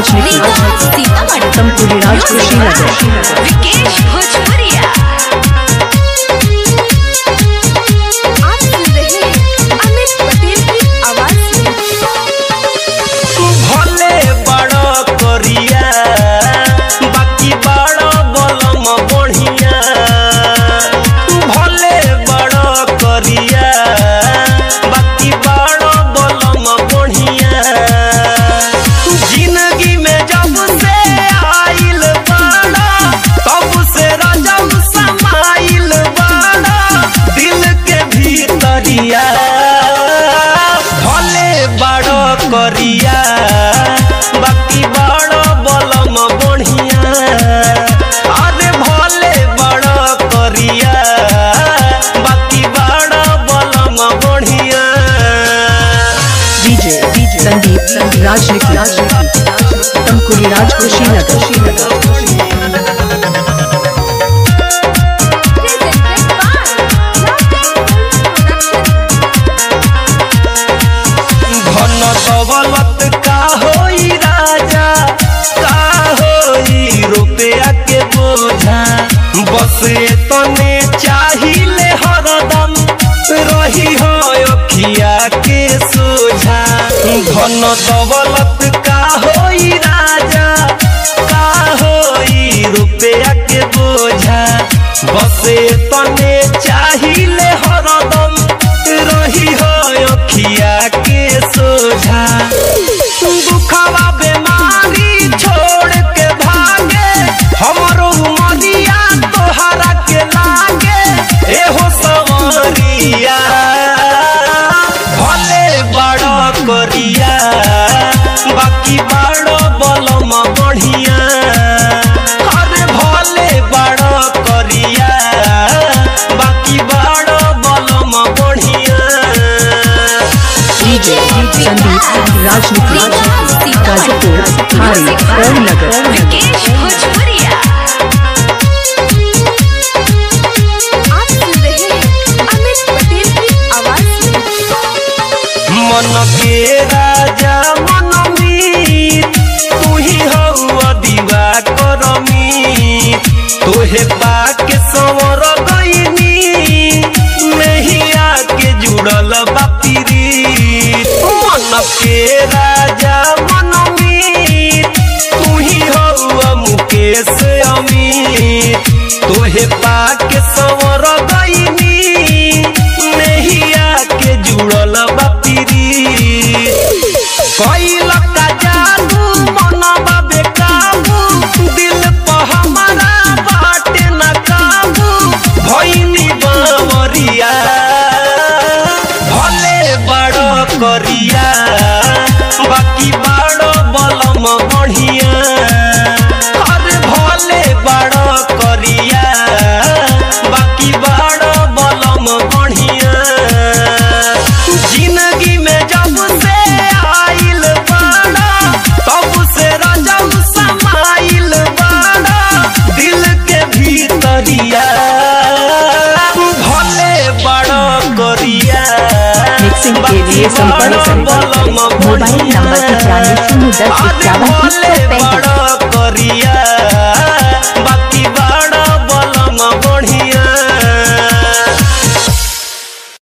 तमकुली राज कुशीनगर विकेश भोजपुरिया। आप सुन रहे हैं अमित पटेल की आवाज में। भले बड़ो करिया बाकी बड़ो बलम बढ़िया। भले बड़ो करिया बाकी बड़ो बलम बढ़िया। जिंदगी में जब से आइल बड़ा तब से रजब समाइल बड़ा दिल के भीतरिया। भले बड़ो करिया बाकी बड़ो बलम बढ़िया। अरे भले बड़ो करिया बाकी बड़ो बलम बढ़िया। डीजे संदीप राजनीति तमकुली राज कुशीनगर धन दौलत का होई राजा का होई रुपया के बोझा। बस तने चाहिए हरदम रही हो अखिया के सोझा। धन दौलत का होई राजा का होई रुपया के बोझा। बस तने चाहिए हरदम रही हो अखिया के सोझा। दुखवा बीमारी छोड़ के भागे हमरो उमरिया तोहरा के लागे एहो सवरिया। भले बड़ो करिया बाकी बड़ो बलम बढ़िया। अरे भले बड़ो करिया बाकी बड़ो बलम बढ़िया। डीजे संदीप राजनीति गाजीपुर थारी नगर विकेश भोजपुरिया। आप सुन रहे हैं अमित पटेल की आवाज में। मन के राजा मनमीत तू ही हौ दीवा करमीत। तोहे पाके संवर गईनी नहिया के जुड़ल बापीरीत। मन के राजा मनमीत तू ही हौ मुकेश अमीत। तोहे पाके संवर गईनी नहिया के जुड़ल बापीरीत। कैल का जादू मनवा बेकाबू दिल पर हमारा बाटे न काबू भईनी बावरिया। भले बड़ो करिया बाकी बड़ो बलम बढ़िया। अरे भले बड़ो करिया बाकी बड़ो बलम बढ़िया। जिंदगी में जब से आइल बड़ा तब से रजब समाइल बड़ा दिल के भीतरिया। भले बड़ो करिया मिक्सिंग के लिए संपर्क करें मोबाइल नंबर 95 010 51 बड़ो करिया